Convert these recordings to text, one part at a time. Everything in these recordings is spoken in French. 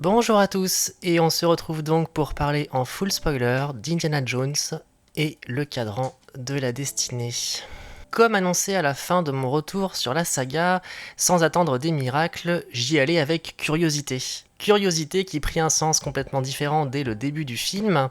Bonjour à tous, et on se retrouve donc pour parler en full spoiler d'Indiana Jones et le cadran de la destinée. Comme annoncé à la fin de mon retour sur la saga, sans attendre des miracles, j'y allais avec curiosité. Curiosité qui prit un sens complètement différent dès le début du film,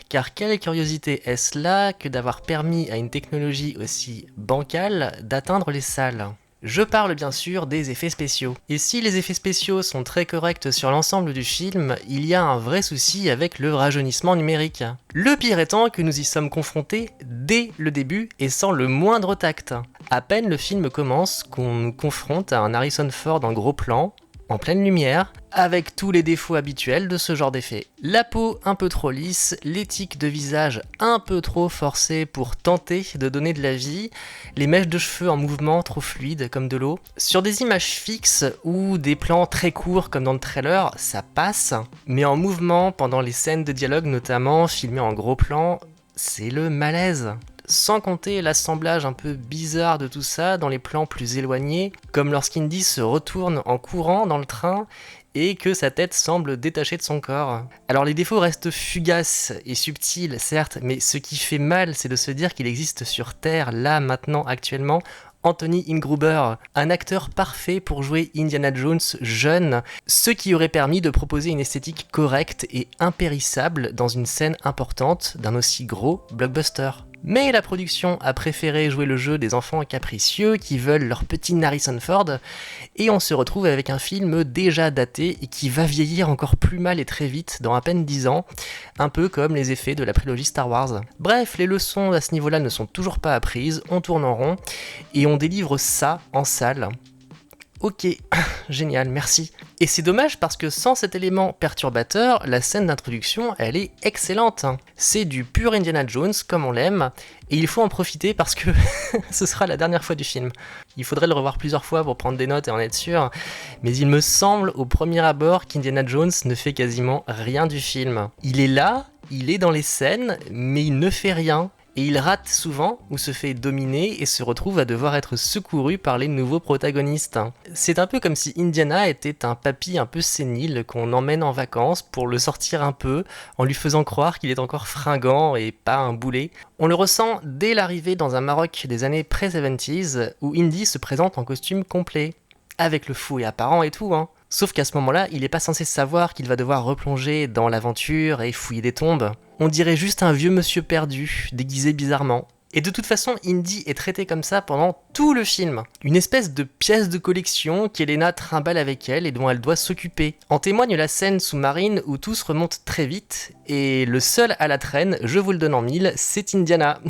car quelle curiosité est-ce là que d'avoir permis à une technologie aussi bancale d'atteindre les salles ? Je parle bien sûr des effets spéciaux. Et si les effets spéciaux sont très corrects sur l'ensemble du film, il y a un vrai souci avec le rajeunissement numérique. Le pire étant que nous y sommes confrontés dès le début et sans le moindre tact. À peine le film commence qu'on nous confronte à un Harrison Ford en gros plan, en pleine lumière, avec tous les défauts habituels de ce genre d'effet. La peau un peu trop lisse, l'étique de visage un peu trop forcée pour tenter de donner de la vie, les mèches de cheveux en mouvement trop fluides comme de l'eau. Sur des images fixes ou des plans très courts comme dans le trailer, ça passe, mais en mouvement, pendant les scènes de dialogue notamment, filmées en gros plan, c'est le malaise. Sans compter l'assemblage un peu bizarre de tout ça dans les plans plus éloignés, comme lorsqu'Indy se retourne en courant dans le train et que sa tête semble détachée de son corps. Alors les défauts restent fugaces et subtils, certes, mais ce qui fait mal, c'est de se dire qu'il existe sur Terre, là, maintenant, actuellement, Anthony Ingruber, un acteur parfait pour jouer Indiana Jones jeune, ce qui aurait permis de proposer une esthétique correcte et impérissable dans une scène importante d'un aussi gros blockbuster. Mais la production a préféré jouer le jeu des enfants capricieux qui veulent leur petit Harrison Ford, et on se retrouve avec un film déjà daté et qui va vieillir encore plus mal et très vite dans à peine 10 ans, un peu comme les effets de la prélogie Star Wars. Bref, les leçons à ce niveau-là ne sont toujours pas apprises, on tourne en rond, et on délivre ça en salle. Ok, génial, merci. Et c'est dommage parce que sans cet élément perturbateur, la scène d'introduction, elle est excellente. C'est du pur Indiana Jones comme on l'aime, et il faut en profiter parce que ce sera la dernière fois du film. Il faudrait le revoir plusieurs fois pour prendre des notes et en être sûr, mais il me semble au premier abord qu'Indiana Jones ne fait quasiment rien du film. Il est là, il est dans les scènes, mais il ne fait rien. Et il rate souvent ou se fait dominer et se retrouve à devoir être secouru par les nouveaux protagonistes. C'est un peu comme si Indiana était un papy un peu sénile qu'on emmène en vacances pour le sortir un peu en lui faisant croire qu'il est encore fringant et pas un boulet. On le ressent dès l'arrivée dans un Maroc des années pré-70s où Indy se présente en costume complet, avec le fouet apparent et tout, hein. Sauf qu'à ce moment-là, il n'est pas censé savoir qu'il va devoir replonger dans l'aventure et fouiller des tombes. On dirait juste un vieux monsieur perdu, déguisé bizarrement. Et de toute façon, Indy est traité comme ça pendant tout le film. Une espèce de pièce de collection qu'Elena trimballe avec elle et dont elle doit s'occuper. En témoigne la scène sous-marine où tout se remonte très vite, et le seul à la traîne, je vous le donne en mille, c'est Indiana.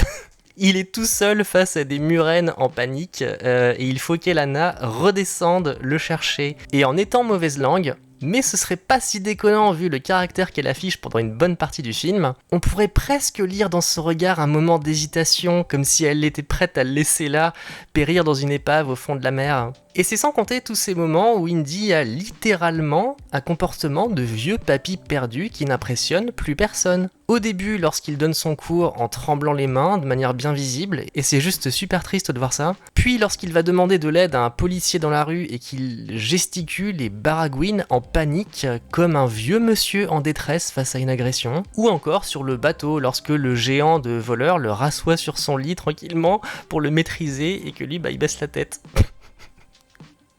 Il est tout seul face à des murènes en panique et il faut qu'Elena redescende le chercher. Et en étant mauvaise langue, mais ce serait pas si déconnant vu le caractère qu'elle affiche pendant une bonne partie du film, on pourrait presque lire dans son regard un moment d'hésitation, comme si elle était prête à le laisser là, périr dans une épave au fond de la mer. Et c'est sans compter tous ces moments où Indy a littéralement un comportement de vieux papy perdu qui n'impressionne plus personne. Au début, lorsqu'il donne son cours en tremblant les mains de manière bien visible, et c'est juste super triste de voir ça. Puis lorsqu'il va demander de l'aide à un policier dans la rue et qu'il gesticule et baragouine en panique comme un vieux monsieur en détresse face à une agression. Ou encore sur le bateau lorsque le géant de voleur le rassoit sur son lit tranquillement pour le maîtriser et que lui il baisse la tête.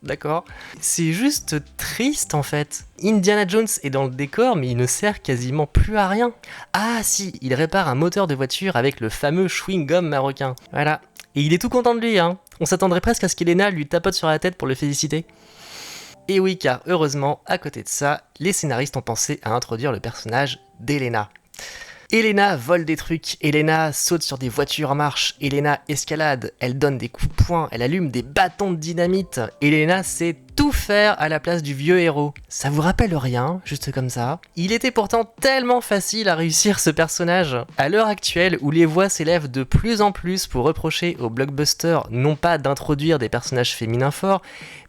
D'accord. C'est juste triste en fait. Indiana Jones est dans le décor mais il ne sert quasiment plus à rien. Ah si, il répare un moteur de voiture avec le fameux chewing-gum marocain. Voilà. Et il est tout content de lui, hein. On s'attendrait presque à ce qu'Elena lui tapote sur la tête pour le féliciter. Et oui, car heureusement, à côté de ça, les scénaristes ont pensé à introduire le personnage d'Elena. Elena vole des trucs, Elena saute sur des voitures en marche, Elena escalade, elle donne des coups de poing, elle allume des bâtons de dynamite, Elena sait tout faire à la place du vieux héros. Ça vous rappelle rien, juste comme ça? Il était pourtant tellement facile à réussir ce personnage. À l'heure actuelle, où les voix s'élèvent de plus en plus pour reprocher aux blockbusters non pas d'introduire des personnages féminins forts,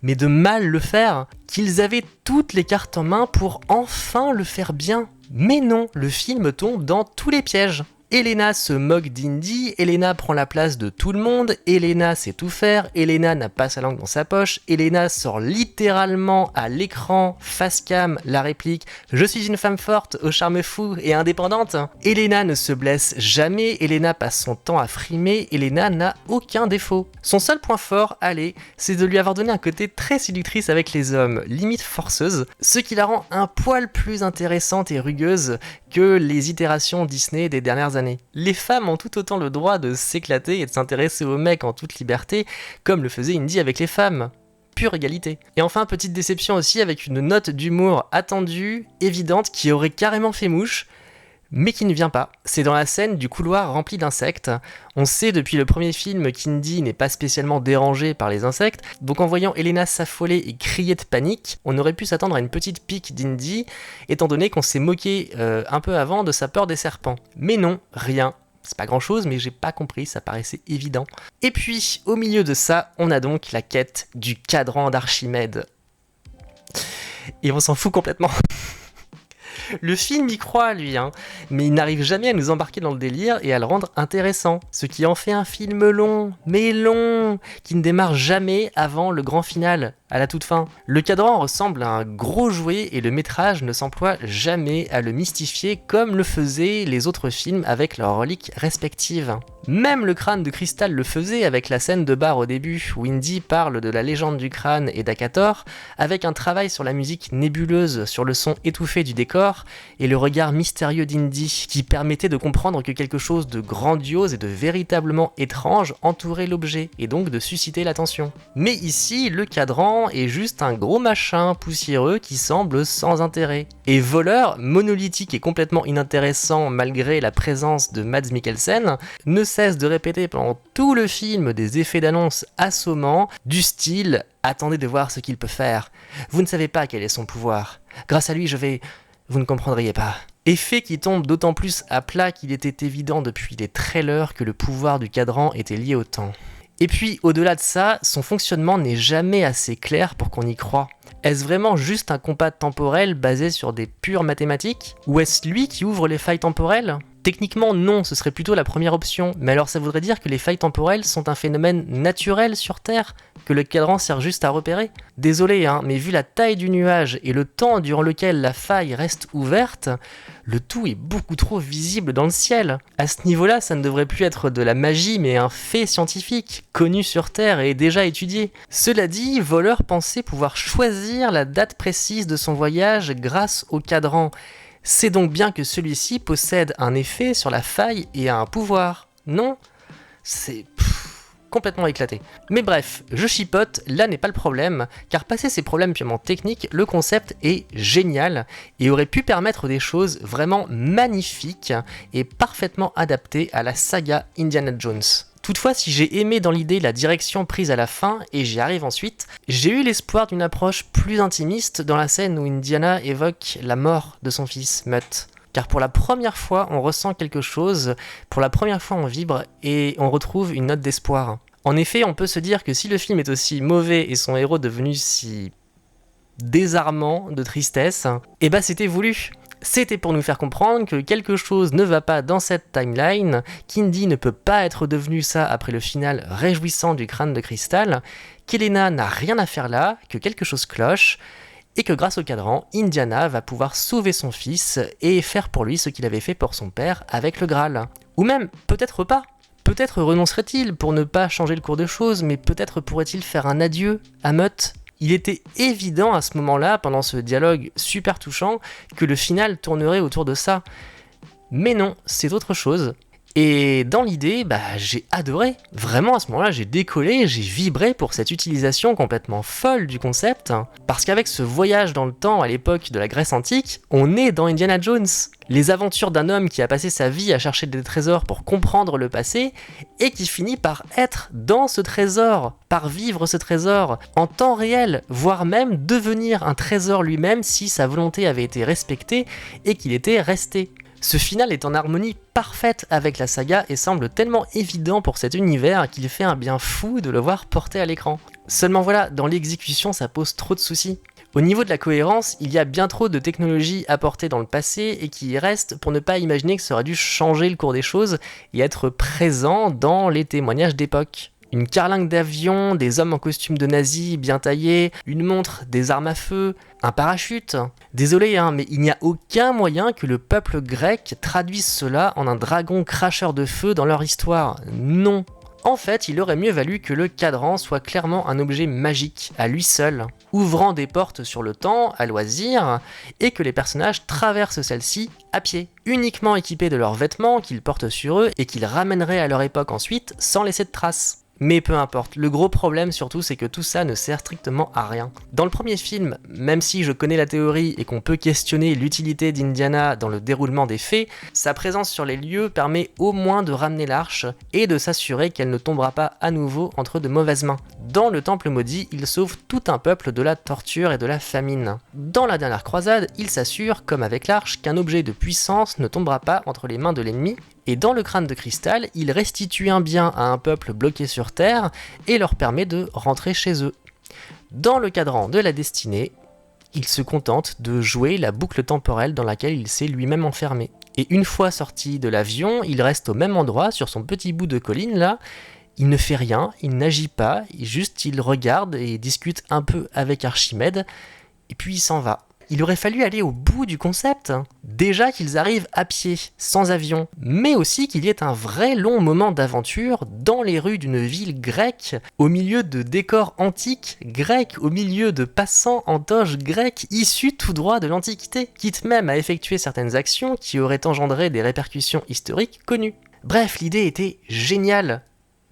mais de mal le faire, qu'ils avaient toutes les cartes en main pour enfin le faire bien. Mais non, le film tombe dans tous les pièges. Elena se moque d'Indy, Elena prend la place de tout le monde, Elena sait tout faire, Elena n'a pas sa langue dans sa poche, Elena sort littéralement à l'écran, face cam, la réplique « Je suis une femme forte, au charme fou et indépendante ». Elena ne se blesse jamais, Elena passe son temps à frimer, Elena n'a aucun défaut. Son seul point fort, allez, c'est de lui avoir donné un côté très séductrice avec les hommes, limite forceuse, ce qui la rend un poil plus intéressante et rugueuse que les itérations Disney des dernières années. Les femmes ont tout autant le droit de s'éclater et de s'intéresser aux mecs en toute liberté, comme le faisait Indy avec les femmes. Pure égalité. Et enfin, petite déception aussi avec une note d'humour attendue, évidente, qui aurait carrément fait mouche, mais qui ne vient pas. C'est dans la scène du couloir rempli d'insectes. On sait depuis le premier film qu'Indy n'est pas spécialement dérangé par les insectes, donc en voyant Elena s'affoler et crier de panique, on aurait pu s'attendre à une petite pique d'Indy, étant donné qu'on s'est moqué un peu avant de sa peur des serpents. Mais non, rien. C'est pas grand chose, mais j'ai pas compris, ça paraissait évident. Et puis, au milieu de ça, on a donc la quête du cadran d'Archimède. Et on s'en fout complètement. Le film y croit, lui, mais il n'arrive jamais à nous embarquer dans le délire et à le rendre intéressant. Ce qui en fait un film long, mais long, qui ne démarre jamais avant le grand final, à la toute fin. Le cadran ressemble à un gros jouet et le métrage ne s'emploie jamais à le mystifier comme le faisaient les autres films avec leurs reliques respectives. Même le crâne de cristal le faisait avec la scène de bar au début, où Indy parle de la légende du crâne et d'Akator, avec un travail sur la musique nébuleuse, sur le son étouffé du décor, et le regard mystérieux d'Indy, qui permettait de comprendre que quelque chose de grandiose et de véritablement étrange entourait l'objet, et donc de susciter l'attention. Mais ici, le cadran est juste un gros machin poussiéreux qui semble sans intérêt. Et Voleur, monolithique et complètement inintéressant malgré la présence de Mads Mikkelsen, ne cesse de répéter pendant tout le film des effets d'annonce assommants, du style « Attendez de voir ce qu'il peut faire. Vous ne savez pas quel est son pouvoir. Grâce à lui, je vais... Vous ne comprendriez pas. » Effet qui tombe d'autant plus à plat qu'il était évident depuis les trailers que le pouvoir du cadran était lié au temps. Et puis, au-delà de ça, son fonctionnement n'est jamais assez clair pour qu'on y croie. Est-ce vraiment juste un compas temporel basé sur des pures mathématiques ? Ou est-ce lui qui ouvre les failles temporelles ? Techniquement non, ce serait plutôt la première option, mais alors ça voudrait dire que les failles temporelles sont un phénomène naturel sur Terre, que le cadran sert juste à repérer ? Désolé, mais vu la taille du nuage et le temps durant lequel la faille reste ouverte, le tout est beaucoup trop visible dans le ciel. À ce niveau-là, ça ne devrait plus être de la magie, mais un fait scientifique, connu sur Terre et déjà étudié. Cela dit, Voleur pensait pouvoir choisir la date précise de son voyage grâce au cadran. C'est donc bien que celui-ci possède un effet sur la faille et a un pouvoir. Non ? C'est... complètement éclaté. Mais bref, je chipote, là n'est pas le problème, car passé ces problèmes purement techniques, le concept est génial et aurait pu permettre des choses vraiment magnifiques et parfaitement adaptées à la saga Indiana Jones. Toutefois, si j'ai aimé dans l'idée la direction prise à la fin, et j'y arrive ensuite, j'ai eu l'espoir d'une approche plus intimiste dans la scène où Indiana évoque la mort de son fils, Mutt. Car pour la première fois, on ressent quelque chose, pour la première fois on vibre, et on retrouve une note d'espoir. En effet, on peut se dire que si le film est aussi mauvais et son héros devenu si désarmant de tristesse, eh ben c'était voulu. C'était pour nous faire comprendre que quelque chose ne va pas dans cette timeline, qu'Indy ne peut pas être devenu ça après le final réjouissant du crâne de cristal, qu'Elena n'a rien à faire là, que quelque chose cloche, et que grâce au cadran, Indiana va pouvoir sauver son fils et faire pour lui ce qu'il avait fait pour son père avec le Graal. Ou même, peut-être pas. Peut-être renoncerait-il pour ne pas changer le cours de choses, mais peut-être pourrait-il faire un adieu à Mutt. Il était évident à ce moment-là, pendant ce dialogue super touchant, que le final tournerait autour de ça. Mais non, c'est autre chose. Et dans l'idée, j'ai adoré. Vraiment, à ce moment-là, j'ai décollé, j'ai vibré pour cette utilisation complètement folle du concept. Parce qu'avec ce voyage dans le temps à l'époque de la Grèce antique, on est dans Indiana Jones. Les aventures d'un homme qui a passé sa vie à chercher des trésors pour comprendre le passé, et qui finit par être dans ce trésor, par vivre ce trésor en temps réel, voire même devenir un trésor lui-même si sa volonté avait été respectée et qu'il était resté. Ce final est en harmonie parfaite avec la saga et semble tellement évident pour cet univers qu'il fait un bien fou de le voir porté à l'écran. Seulement voilà, dans l'exécution ça pose trop de soucis. Au niveau de la cohérence, il y a bien trop de technologies apportées dans le passé et qui y restent pour ne pas imaginer que ça aurait dû changer le cours des choses et être présent dans les témoignages d'époque. Une carlingue d'avion, des hommes en costume de nazis bien taillés, une montre, des armes à feu, un parachute. Désolé, mais il n'y a aucun moyen que le peuple grec traduise cela en un dragon cracheur de feu dans leur histoire. Non. En fait, il aurait mieux valu que le cadran soit clairement un objet magique, à lui seul, ouvrant des portes sur le temps, à loisir, et que les personnages traversent celles-ci à pied, uniquement équipés de leurs vêtements qu'ils portent sur eux et qu'ils ramèneraient à leur époque ensuite sans laisser de traces. Mais peu importe, le gros problème surtout c'est que tout ça ne sert strictement à rien. Dans le premier film, même si je connais la théorie et qu'on peut questionner l'utilité d'Indiana dans le déroulement des faits, sa présence sur les lieux permet au moins de ramener l'arche et de s'assurer qu'elle ne tombera pas à nouveau entre de mauvaises mains. Dans le Temple maudit, il sauve tout un peuple de la torture et de la famine. Dans la dernière croisade, il s'assure, comme avec l'arche, qu'un objet de puissance ne tombera pas entre les mains de l'ennemi. Et dans le crâne de cristal, il restitue un bien à un peuple bloqué sur Terre et leur permet de rentrer chez eux. Dans le cadran de la destinée, il se contente de jouer la boucle temporelle dans laquelle il s'est lui-même enfermé. Et une fois sorti de l'avion, il reste au même endroit, sur son petit bout de colline là. Il ne fait rien, il n'agit pas, il regarde et discute un peu avec Archimède, et puis il s'en va. Il aurait fallu aller au bout du concept. Déjà qu'ils arrivent à pied, sans avion, mais aussi qu'il y ait un vrai long moment d'aventure dans les rues d'une ville grecque, au milieu de décors antiques grecs, au milieu de passants en toge grecque issus tout droit de l'Antiquité, quitte même à effectuer certaines actions qui auraient engendré des répercussions historiques connues. Bref, l'idée était géniale,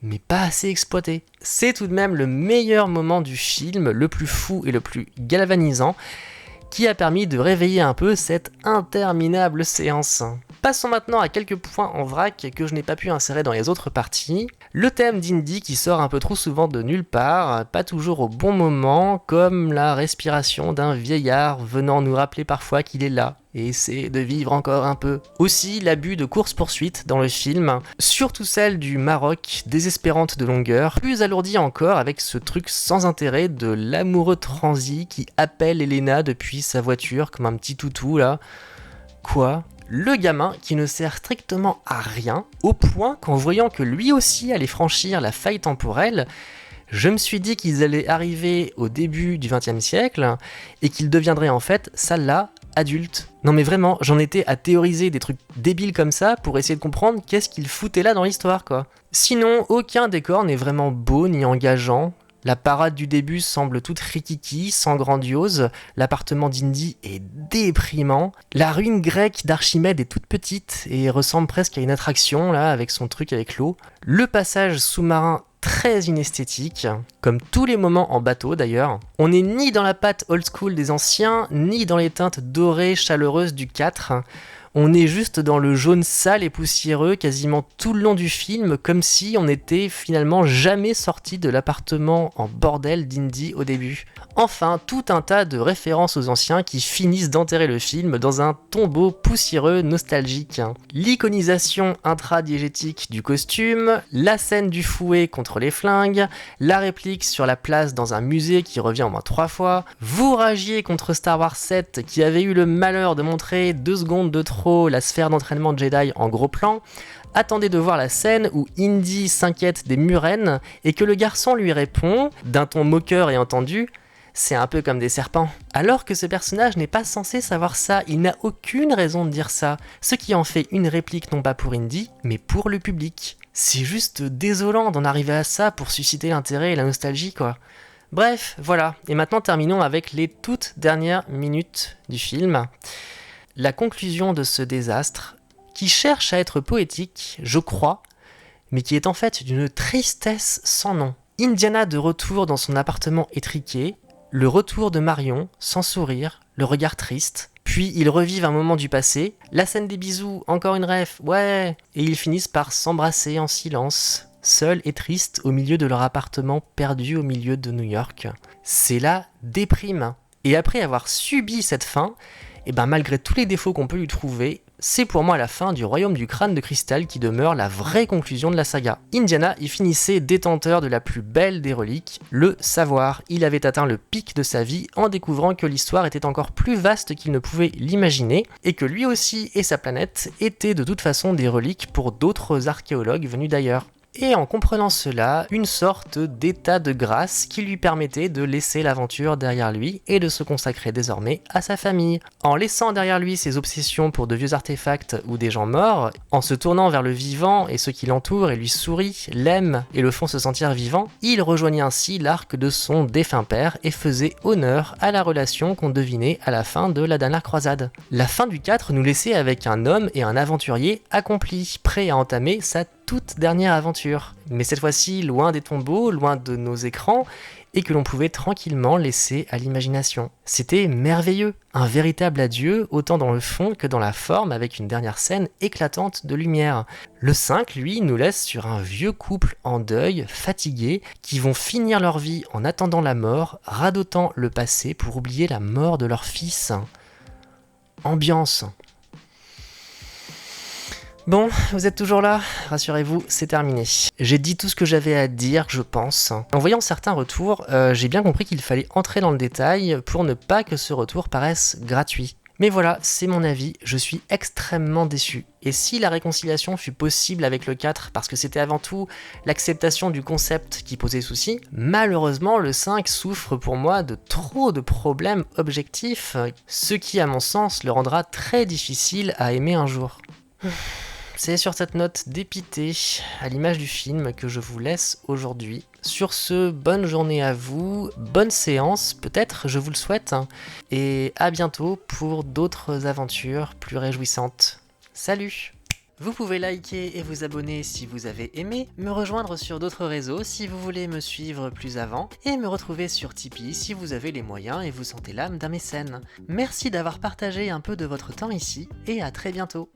mais pas assez exploitée. C'est tout de même le meilleur moment du film, le plus fou et le plus galvanisant, qui a permis de réveiller un peu cette interminable séance. Passons maintenant à quelques points en vrac que je n'ai pas pu insérer dans les autres parties. Le thème d'Indy qui sort un peu trop souvent de nulle part, pas toujours au bon moment, comme la respiration d'un vieillard venant nous rappeler parfois qu'il est là et essaie de vivre encore un peu. Aussi l'abus de course-poursuite dans le film, surtout celle du Maroc, désespérante de longueur, plus alourdie encore avec ce truc sans intérêt de l'amoureux transi qui appelle Elena depuis sa voiture comme un petit toutou là. Quoi ? Le gamin qui ne sert strictement à rien, au point qu'en voyant que lui aussi allait franchir la faille temporelle, je me suis dit qu'ils allaient arriver au début du XXe siècle et qu'ils deviendraient en fait, ça là, adultes. Non mais vraiment, j'en étais à théoriser des trucs débiles comme ça pour essayer de comprendre qu'est-ce qu'ils foutaient là dans l'histoire quoi. Sinon, aucun décor n'est vraiment beau ni engageant. La parade du début semble toute rikiki, sans grandiose, l'appartement d'Indy est déprimant, la ruine grecque d'Archimède est toute petite et ressemble presque à une attraction là avec son truc avec l'eau, le passage sous-marin très inesthétique, comme tous les moments en bateau d'ailleurs. On n'est ni dans la patte old school des anciens, ni dans les teintes dorées chaleureuses du 4. On est juste dans le jaune sale et poussiéreux quasiment tout le long du film, comme si on était finalement jamais sorti de l'appartement en bordel d'Indy au début. Enfin, tout un tas de références aux anciens qui finissent d'enterrer le film dans un tombeau poussiéreux nostalgique. L'iconisation intradiégétique du costume, la scène du fouet contre les flingues, la réplique sur la place dans un musée qui revient au moins 3 fois, vous ragiez contre Star Wars 7 qui avait eu le malheur de montrer 2 secondes de trop la sphère d'entraînement de Jedi en gros plan, attendez de voir la scène où Indy s'inquiète des murènes et que le garçon lui répond, d'un ton moqueur et entendu, c'est un peu comme des serpents. Alors que ce personnage n'est pas censé savoir ça, il n'a aucune raison de dire ça, ce qui en fait une réplique non pas pour Indy, mais pour le public. C'est juste désolant d'en arriver à ça pour susciter l'intérêt et la nostalgie quoi. Bref, voilà, et maintenant terminons avec les toutes dernières minutes du film. La conclusion de ce désastre, qui cherche à être poétique, je crois, mais qui est en fait d'une tristesse sans nom. Indiana de retour dans son appartement étriqué, le retour de Marion, sans sourire, le regard triste, puis ils revivent un moment du passé, la scène des bisous, encore une ref, ouais, et ils finissent par s'embrasser en silence, seuls et tristes au milieu de leur appartement perdu au milieu de New York. C'est la déprime. Et après avoir subi cette fin, et ben malgré tous les défauts qu'on peut lui trouver, c'est pour moi la fin du royaume du crâne de cristal qui demeure la vraie conclusion de la saga. Indiana y finissait détenteur de la plus belle des reliques, le savoir. Il avait atteint le pic de sa vie en découvrant que l'histoire était encore plus vaste qu'il ne pouvait l'imaginer, et que lui aussi et sa planète étaient de toute façon des reliques pour d'autres archéologues venus d'ailleurs. Et en comprenant cela, une sorte d'état de grâce qui lui permettait de laisser l'aventure derrière lui et de se consacrer désormais à sa famille. En laissant derrière lui ses obsessions pour de vieux artefacts ou des gens morts, en se tournant vers le vivant et ceux qui l'entourent et lui sourient, l'aiment et le font se sentir vivant, il rejoignait ainsi l'arc de son défunt père et faisait honneur à la relation qu'on devinait à la fin de la dernière croisade. La fin du 4 nous laissait avec un homme et un aventurier accomplis, prêts à entamer sa toute dernière aventure, mais cette fois-ci loin des tombeaux, loin de nos écrans, et que l'on pouvait tranquillement laisser à l'imagination. C'était merveilleux, un véritable adieu, autant dans le fond que dans la forme, avec une dernière scène éclatante de lumière. Le 5, lui, nous laisse sur un vieux couple en deuil, fatigué, qui vont finir leur vie en attendant la mort, radotant le passé pour oublier la mort de leur fils. Ambiance. Bon, vous êtes toujours là? Rassurez-vous, c'est terminé. J'ai dit tout ce que j'avais à dire, je pense. En voyant certains retours, j'ai bien compris qu'il fallait entrer dans le détail pour ne pas que ce retour paraisse gratuit. Mais voilà, c'est mon avis, je suis extrêmement déçu. Et si la réconciliation fut possible avec le 4 parce que c'était avant tout l'acceptation du concept qui posait souci, malheureusement le 5 souffre pour moi de trop de problèmes objectifs, ce qui à mon sens le rendra très difficile à aimer un jour. C'est sur cette note dépitée, à l'image du film, que je vous laisse aujourd'hui. Sur ce, bonne journée à vous, bonne séance, peut-être, je vous le souhaite, et à bientôt pour d'autres aventures plus réjouissantes. Salut! Vous pouvez liker et vous abonner si vous avez aimé, me rejoindre sur d'autres réseaux si vous voulez me suivre plus avant, et me retrouver sur Tipeee si vous avez les moyens et vous sentez l'âme d'un mécène. Merci d'avoir partagé un peu de votre temps ici, et à très bientôt!